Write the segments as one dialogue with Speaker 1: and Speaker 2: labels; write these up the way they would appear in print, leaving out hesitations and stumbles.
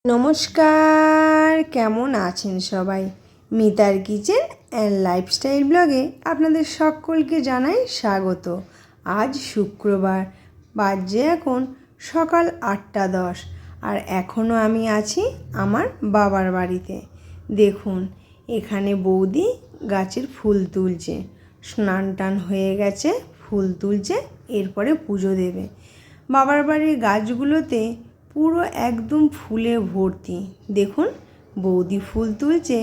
Speaker 1: নমস্কার, কেমন আছেন সবাই? মিতার কিচেন অ্যান্ড লাইফস্টাইল ব্লগে আপনাদের সকলকে জানাই স্বাগত। আজ শুক্রবার, বাজে এখন সকাল 8:10 আর এখনও আমি আছি আমার বাবার বাড়িতে। দেখুন, এখানে বৌদি গাছের ফুল তুলছে। স্নান টান হয়ে গেছে, ফুল তুলছে, এরপরে পুজো দেবে। বাবার বাড়ির গাছগুলোতে পুরো একদম ফুলে ভর্তি। দেখুন, বৌদি ফুল তুলছে,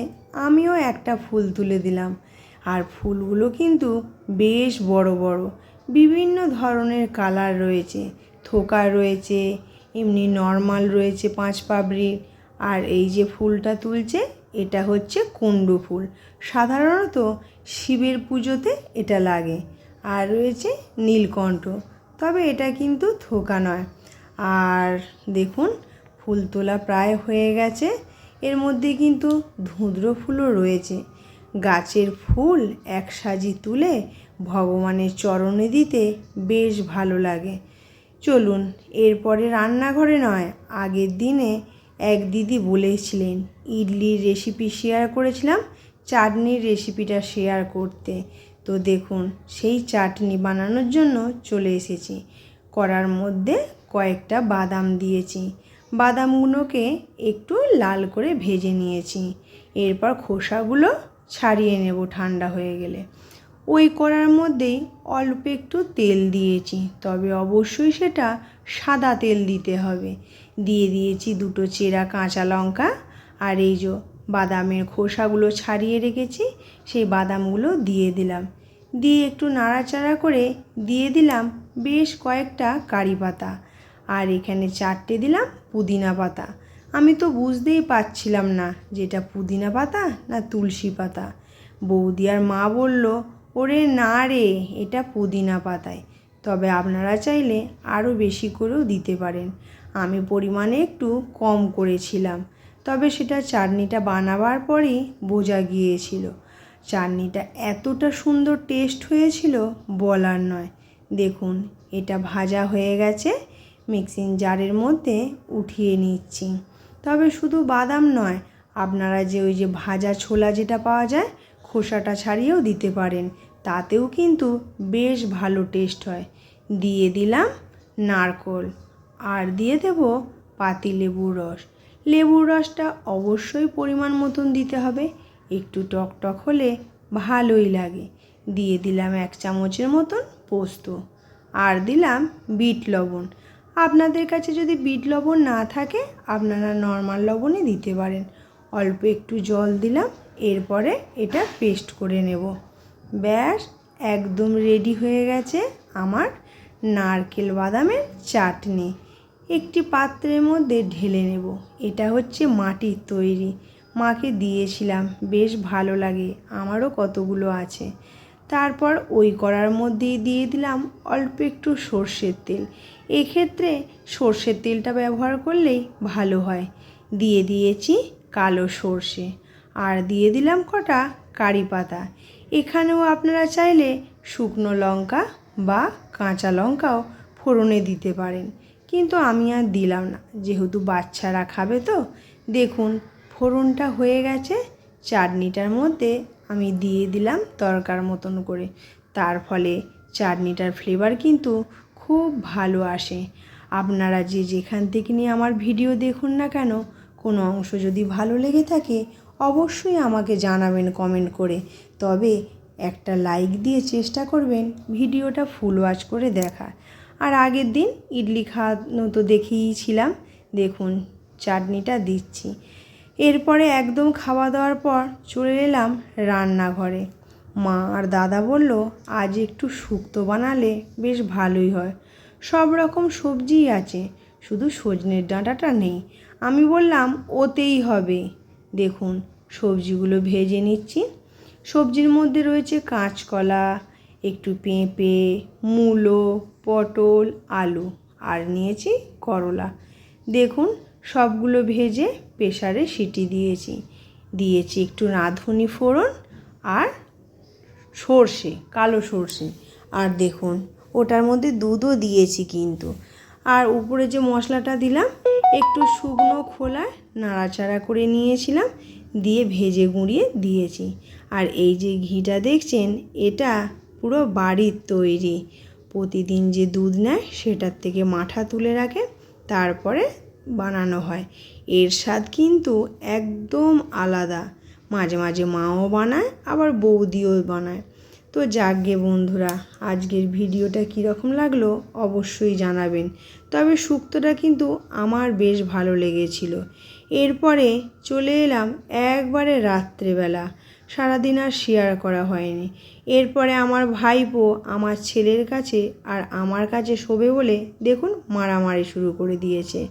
Speaker 1: আমিও একটা ফুল তুলে দিলাম। আর ফুলগুলো কিন্তু বেশ বড় বড়, বিভিন্ন ধরনের কালার রয়েছে। থোকা রয়েছে, এমনি নর্মাল রয়েছে 5 পাপড়ির। আর এই যে ফুলটা তুলছে, এটা হচ্ছে কুন্ডু ফুল। সাধারণত শিবের পুজোতে এটা লাগে। আর রয়েছে নীলকণ্ঠ, তবে এটা কিন্তু থোকা নয়। আর দেখুন, ফুল তোলা প্রায় হয়ে গেছে। এর মধ্যে কিন্তু ধুঁদ্র ফুলও রয়েছে। গাছের ফুল এক সাজি তুলে ভগবানের চরণে দিতে বেশ ভালো লাগে। চলুন, এরপরে রান্নাঘরে নয়, আগের দিনে এক দিদি বলেছিলেন ইডলির রেসিপি শেয়ার করেছিলাম, চাটনির রেসিপিটা শেয়ার করতে। তো দেখুন, সেই চাটনি বানানোর জন্য চলে এসেছি। কড়ার মধ্যে কয়েকটা বাদাম দিয়েছি। বাদামগুলোকে একটু লাল করে ভেজে নিয়েছি। এরপর খোসাগুলো ছাড়িয়ে নেব ঠান্ডা হয়ে গেলে। ওই কড়ার মধ্যেই অল্প একটু তেল দিয়েছি, তবে অবশ্যই সেটা সাদা তেল দিতে হবে। দিয়ে দিয়েছি 2টো চেরা কাঁচা লঙ্কা। আর এই যে বাদামের খোসাগুলো ছাড়িয়ে রেখেছি, সেই বাদামগুলো দিয়ে দিলাম। দিয়ে একটু নাড়াচাড়া করে দিয়ে দিলাম বেশ কয়েকটা কারি পাতা। আর এখানে 4টে দিলাম পুদিনা পাতা। আমি তো বুঝতেই পারছিলাম না যেটা পুদিনা পাতা না তুলসী পাতা। বৌদি আর মা বলল, ওরে না রে, এটা পুদিনা পাতায়। তবে আপনারা চাইলে আরও বেশি করেও দিতে পারেন। আমি পরিমাণে একটু কম করেছিলাম, তবে সেটা চাটনিটা বানাবার পরেই বোঝা গিয়েছিল। চাটনিটা এতটা সুন্দর টেস্ট হয়েছিল বলার নয়। দেখুন, এটা ভাজা হয়ে গেছে, মিক্সিং জারের মধ্যে উঠিয়ে নিচ্ছি। তবে শুধু বাদাম নয়, আপনারা যে ওই যে ভাজা ছোলা যেটা পাওয়া যায়, খোসাটা ছাড়িয়েও দিতে পারেন, তাতেও কিন্তু বেশ ভালো টেস্ট হয়। দিয়ে দিলাম নারকেল, আর দিয়ে দেব পাতিলেবুর রস। লেবুর রসটা অবশ্যই পরিমাণ মতন দিতে হবে, একটু টক টক হলে ভালোই লাগে। দিয়ে দিলাম 1 চামচের মতন পোস্ত। আর দিলাম বিট লবণ। আপনাদের কাছে যদি বিট লবণ না থাকে, আপনারা নর্মাল লবণই দিতে পারেন। অল্প একটু জল দিলাম, এরপরে এটা পেস্ট করে নেব। ব্যাস, একদম রেডি হয়ে গেছে আমার নারকেল বাদামের চাটনি। একটি পাত্রের মধ্যে ঢেলে নেব। এটা হচ্ছে মাটির তৈরি, মাকে দিয়েছিলাম, বেশ ভালো লাগে, আমারও কতগুলো আছে। তারপর ওই কড়ার মধ্যেই দিয়ে দিলাম অল্প একটু সর্ষের তেল। এক্ষেত্রে সর্ষের তেলটা ব্যবহার করলেই ভালো হয়। দিয়ে দিয়েছি কালো সর্ষে, আর দিয়ে দিলাম কটা কারি পাতা। এখানেও আপনারা চাইলে শুকনো লঙ্কা বা কাঁচা লঙ্কাও ফোড়নে দিতে পারেন, কিন্তু আমি আর দিলাম না, যেহেতু বাচ্চারা খাবে। তো দেখুন, ফোড়নটা হয়ে গেছে। চাটনিটার মধ্যে আমি দিয়ে দিলাম তরকার মতন করে। তার ফলে চাটনিটার ফ্লেভার কিন্তু খুব ভালো আসে। আপনারা যে যেখান থেকে নিয়ে আমার ভিডিও দেখুন না কেন, কোনো অংশ যদি ভালো লেগে থাকে অবশ্যই আমাকে জানাবেন কমেন্ট করে। তবে একটা লাইক দিয়ে চেষ্টা করবেন ভিডিওটা ফুল ওয়াচ করে দেখা। আর আগের দিন ইডলি খাওয়ানো তো দেখিয়েছিলাম, দেখুন চাটনিটা দিচ্ছি। এরপরে একদম খাওয়া দাওয়ার পর চলে এলাম রান্নাঘরে। মা আর দাদা বলল, আজ একটু শুক্তো বানালে বেশ ভালোই হয়। সব রকম সবজিই আছে, শুধু সজনের ডাঁটাটা নেই। আমি বললাম ওতেই হবে। দেখুন, সবজিগুলো ভেজে নিচ্ছি। সবজির মধ্যে রয়েছে কাঁচকলা, একটু পেঁপে, মূলো, পটল, আলু, আর নিয়েছি করলা। দেখুন, সবগুলো ভেজে প্রেসারে সিটি দিয়েছি। দিয়েছি একটু রাঁধুনি ফোড়ন আর সর্ষে, কালো সর্ষে। আর দেখুন, ওটার মধ্যে দুধও দিয়েছি কিন্তু। আর উপরে যে মশলাটা দিলাম, একটু শুকনো খোলায় নাড়াচাড়া করে নিয়েছিলাম, দিয়ে ভেজে গুঁড়িয়ে দিয়েছি। আর এই যে ঘিটা দেখছেন, এটা পুরো বাড়ির তৈরি। প্রতিদিন যে দুধ নেয় সেটার থেকে মাঠা তুলে রাখে, তারপরে বানানো হয়। এর স্বাদ কিন্তু একদম আলাদা। মাঝে মাঝে মাও বানায়, আবার বৌদিও বানায়। তো যাকগে বন্ধুরা, আজকের ভিডিওটা কীরকম লাগলো অবশ্যই জানাবেন। তবে শুক্তোটা কিন্তু আমার বেশ ভালো লেগেছিল। এরপরে চলে এলাম একবারে রাত্রেবেলা, সারাদিন আর শেয়ার করা হয়নি। এরপরে আমার ভাইপো আমার ছেলের কাছে আর আমার কাছে শোবে বলে দেখুন মারামারি শুরু করে দিয়েছে।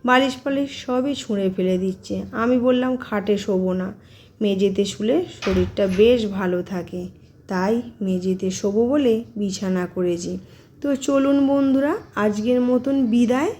Speaker 1: বালিশ ফালিশ সবই ছুঁড়ে ফেলে দিচ্ছে। আমি বললাম খাটে শোবো না, মেঝেতে শুলে শরীরটা বেশ ভালো থাকে, তাই মেঝেতে শোবো বলে বিছানা করেছি। তো চলুন বন্ধুরা, আজকের মতন বিদায়।